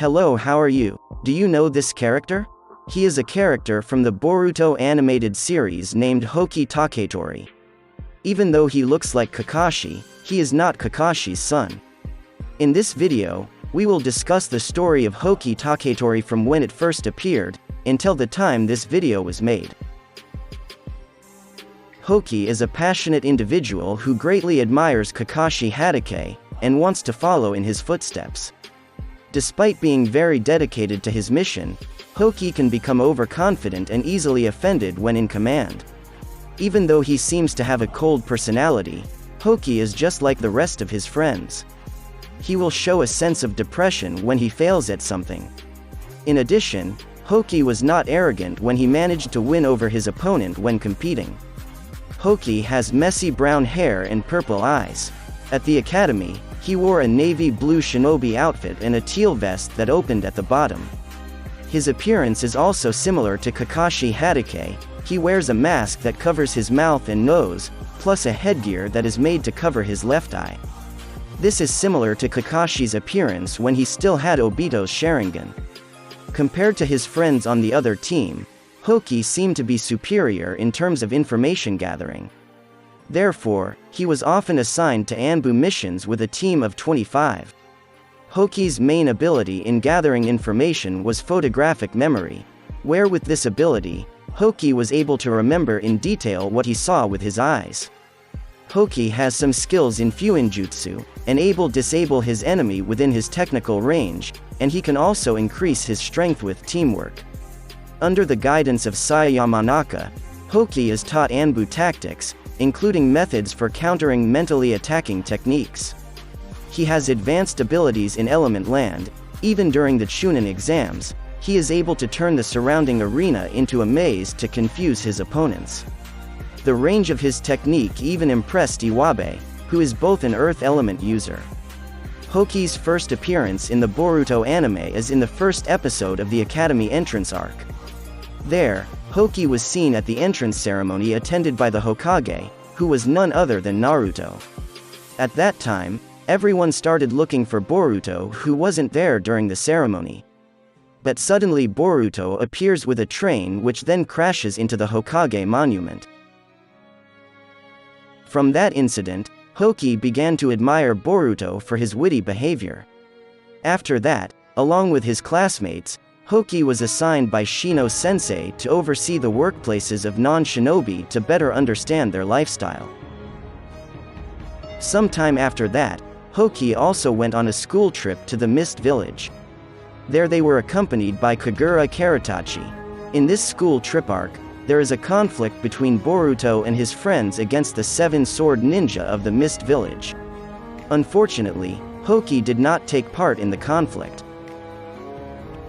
Hello, how are you? Do you know this character? He is a character from the Boruto animated series named Houki Taketori. Even though he looks like Kakashi, he is not Kakashi's son. In this video, we will discuss the story of Houki Taketori from when it first appeared, until the time this video was made. Houki is a passionate individual who greatly admires Kakashi Hatake, and wants to follow in his footsteps. Despite being very dedicated to his mission, Houki can become overconfident and easily offended when in command. Even though he seems to have a cold personality, Houki is just like the rest of his friends. He will show a sense of depression when he fails at something. In addition, Houki was not arrogant when he managed to win over his opponent when competing. Houki has messy brown hair and purple eyes. At the academy, he wore a navy blue shinobi outfit and a teal vest that opened at the bottom. His appearance is also similar to Kakashi Hatake. He wears a mask that covers his mouth and nose, plus a headgear that is made to cover his left eye. This is similar to Kakashi's appearance when he still had Obito's Sharingan. Compared to his friends on the other team, Houki seemed to be superior in terms of information gathering. Therefore, he was often assigned to Anbu missions with a team of 25. Houki's main ability in gathering information was photographic memory, where with this ability, Houki was able to remember in detail what he saw with his eyes. Houki has some skills in Fuinjutsu, and able to disable his enemy within his technical range, and he can also increase his strength with teamwork. Under the guidance of Yamanaka, Houki is taught Anbu tactics, including methods for countering mentally attacking techniques. He has advanced abilities in Element Land. Even during the Chunin exams, he is able to turn the surrounding arena into a maze to confuse his opponents. The range of his technique even impressed Iwabe, who is both an earth element user. Houki's first appearance in the Boruto anime is in the first episode of the Academy entrance arc. There, Houki was seen at the entrance ceremony attended by the Hokage, who was none other than Naruto. At that time, everyone started looking for Boruto, who wasn't there during the ceremony. But suddenly Boruto appears with a train which then crashes into the Hokage monument. From that incident, Houki began to admire Boruto for his witty behavior. After that, along with his classmates, Houki was assigned by Shino-sensei to oversee the workplaces of non-shinobi to better understand their lifestyle. Sometime after that, Houki also went on a school trip to the Mist Village. There they were accompanied by Kagura Karatachi. In this school trip arc, there is a conflict between Boruto and his friends against the seven-sword ninja of the Mist Village. Unfortunately, Houki did not take part in the conflict.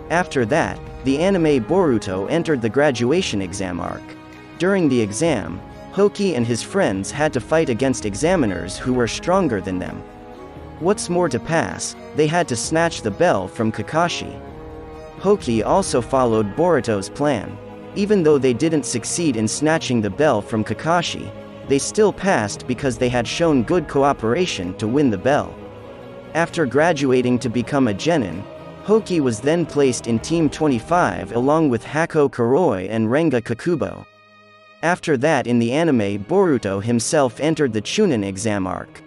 After that, the anime Boruto entered the graduation exam arc. During the exam, Houki and his friends had to fight against examiners who were stronger than them. What's more, to pass, they had to snatch the bell from Kakashi. Houki also followed Boruto's plan. Even though they didn't succeed in snatching the bell from Kakashi, they still passed because they had shown good cooperation to win the bell. After graduating to become a genin, Houki was then placed in Team 25 along with Hako Kuroi and Renga Kakubo. After that, in the anime, Boruto himself entered the Chunin exam arc.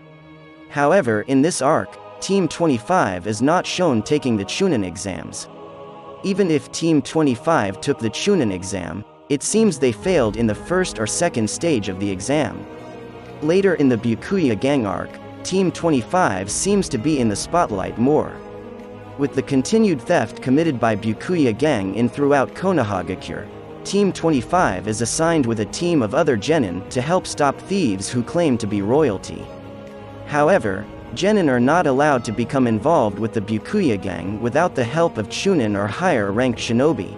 However, in this arc, Team 25 is not shown taking the Chunin exams. Even if Team 25 took the Chunin exam, it seems they failed in the first or second stage of the exam. Later in the Byakuya gang arc, Team 25 seems to be in the spotlight more. With the continued theft committed by Byakuya gang in throughout Konohagakure, Team 25 is assigned with a team of other genin to help stop thieves who claim to be royalty. However, genin are not allowed to become involved with the Byakuya gang without the help of chunin or higher-ranked shinobi.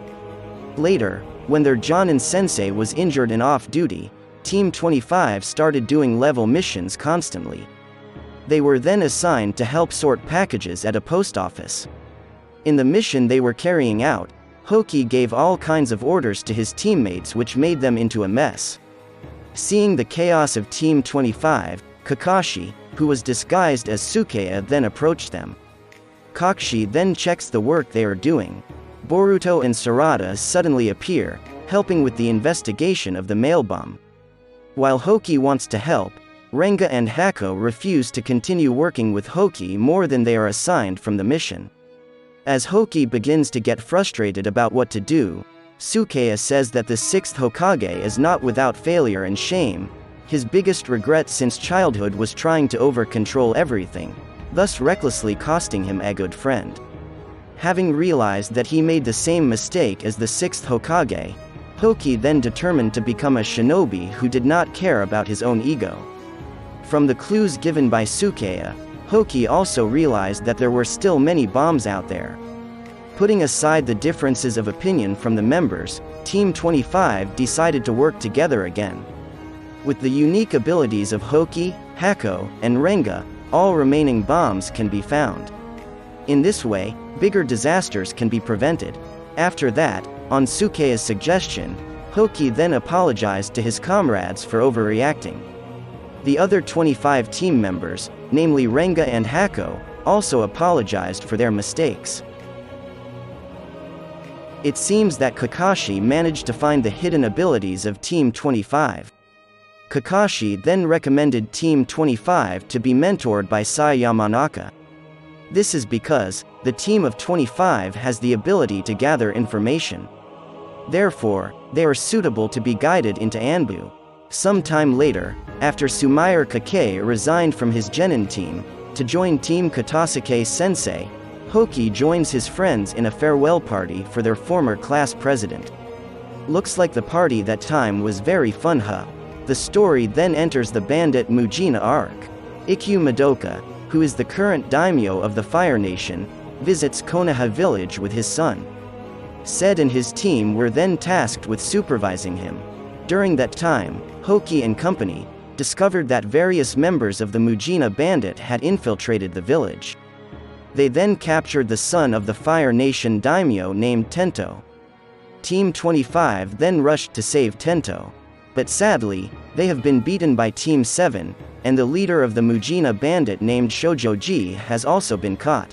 Later, when their Jonin sensei was injured and off-duty, Team 25 started doing level missions constantly. They were then assigned to help sort packages at a post office. In the mission they were carrying out, Houki gave all kinds of orders to his teammates which made them into a mess. Seeing the chaos of Team 25, Kakashi, who was disguised as Sukeya, then approached them. Kakashi then checks the work they are doing. Boruto and Sarada suddenly appear, helping with the investigation of the mail bomb. While Houki wants to help, Renga and Hako refuse to continue working with Houki more than they are assigned from the mission. As Houki begins to get frustrated about what to do, Sukeya says that the 6th Hokage is not without failure and shame. His biggest regret since childhood was trying to over-control everything, thus recklessly costing him a good friend. Having realized that he made the same mistake as the 6th Hokage, Houki then determined to become a shinobi who did not care about his own ego. From the clues given by Sukeya, Houki also realized that there were still many bombs out there. Putting aside the differences of opinion from the members, Team 25 decided to work together again. With the unique abilities of Houki, Hako, and Renga, all remaining bombs can be found. In this way, bigger disasters can be prevented. After that, on Sukeya's suggestion, Houki then apologized to his comrades for overreacting. The other 25 team members, namely Renga and Hako, also apologized for their mistakes. It seems that Kakashi managed to find the hidden abilities of Team 25. Kakashi then recommended Team 25 to be mentored by Sai Yamanaka. This is because the team of 25 has the ability to gather information. Therefore, they are suitable to be guided into Anbu. Some time later, after Sumaire Kake resigned from his Genin team to join Team Katasuke Sensei, Houki joins his friends in a farewell party for their former class president. Looks like the party that time was very fun, huh? The story then enters the bandit Mujina arc. Ikkyu Madoka, who is the current daimyo of the Fire Nation, visits Konoha village with his son. Sed and his team were then tasked with supervising him. During that time, Houki and company discovered that various members of the Mujina bandit had infiltrated the village. They then captured the son of the Fire Nation daimyo named Tento. Team 25 then rushed to save Tento. But sadly, they have been beaten by Team 7, and the leader of the Mujina bandit named Shoujoji has also been caught.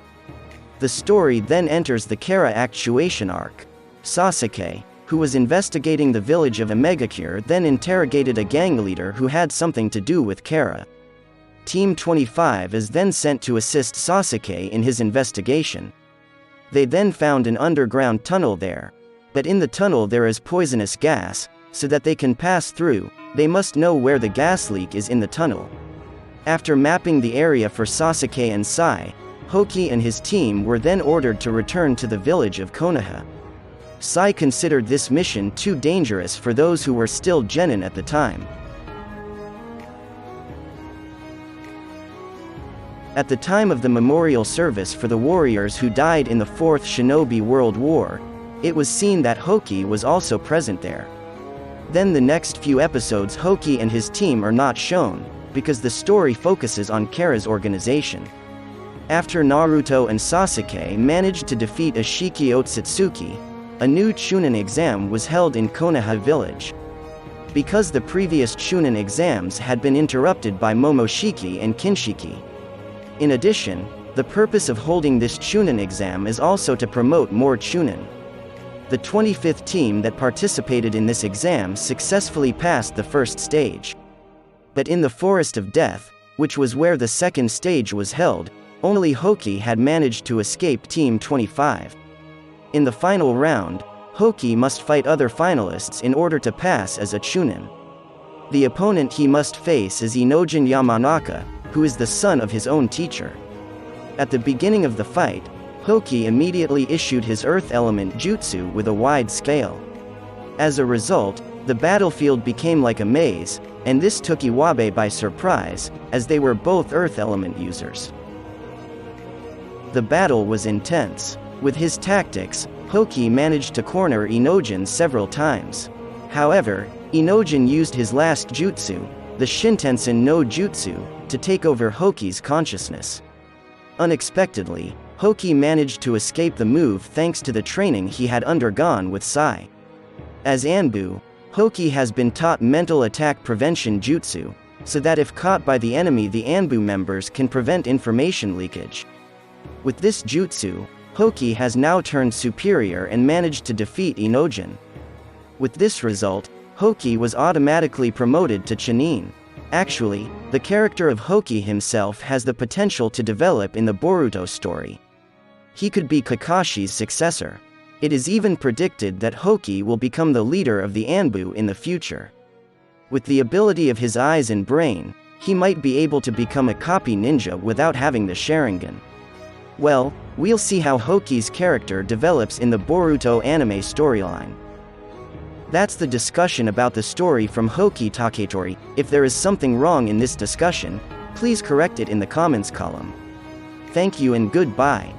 The story then enters the Kara actuation arc. Sasuke, who was investigating the village of Omegakure, then interrogated a gang leader who had something to do with Kara. Team 25 is then sent to assist Sasuke in his investigation. They then found an underground tunnel there. But in the tunnel there is poisonous gas, so that they can pass through, they must know where the gas leak is in the tunnel. After mapping the area for Sasuke and Sai, Houki and his team were then ordered to return to the village of Konoha. Sai considered this mission too dangerous for those who were still genin at the time. At the time of the memorial service for the warriors who died in the Fourth Shinobi World War, it was seen that Houki was also present there. Then the next few episodes Houki and his team are not shown, because the story focuses on Kara's organization. After Naruto and Sasuke managed to defeat Ashiki Otsutsuki, a new Chunin exam was held in Konoha village. Because the previous Chunin exams had been interrupted by Momoshiki and Kinshiki. In addition, the purpose of holding this Chunin exam is also to promote more Chunin. The 25th team that participated in this exam successfully passed the first stage. But in the Forest of Death, which was where the second stage was held, only Houki had managed to escape Team 25. In the final round, Houki must fight other finalists in order to pass as a Chunin. The opponent he must face is Inojin Yamanaka, who is the son of his own teacher. At the beginning of the fight, Houki immediately issued his earth element jutsu with a wide scale. As a result, the battlefield became like a maze, and this took Iwabe by surprise, as they were both earth element users. The battle was intense. With his tactics, Houki managed to corner Inojin several times. However, Inojin used his last jutsu, the Shintensen no Jutsu, to take over Houki's consciousness. Unexpectedly, Houki managed to escape the move thanks to the training he had undergone with Sai. As Anbu, Houki has been taught mental attack prevention jutsu, so that if caught by the enemy the Anbu members can prevent information leakage. With this jutsu, Houki has now turned superior and managed to defeat Inojin. With this result, Houki was automatically promoted to Chunin. Actually, the character of Houki himself has the potential to develop in the Boruto story. He could be Kakashi's successor. It is even predicted that Houki will become the leader of the Anbu in the future. With the ability of his eyes and brain, he might be able to become a copy ninja without having the Sharingan. Well, we'll see how Houki's character develops in the Boruto anime storyline. That's the discussion about the story from Houki Taketori. If there is something wrong in this discussion, please correct it in the comments column. Thank you and goodbye.